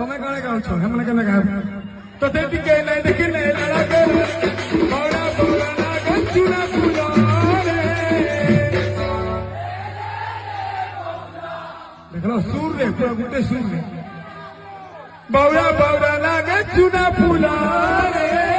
તમે કાણે ગાવ છો એમને કેને ગાવ તો તે ટીકે લઈ દેખીને લડાકે બવડા બવડા લાગે ચૂના પૂરા રે देखो सूर रे पूरा गुटे सूर रे बवड़ा बवड़ा लागे चूना पूरा रे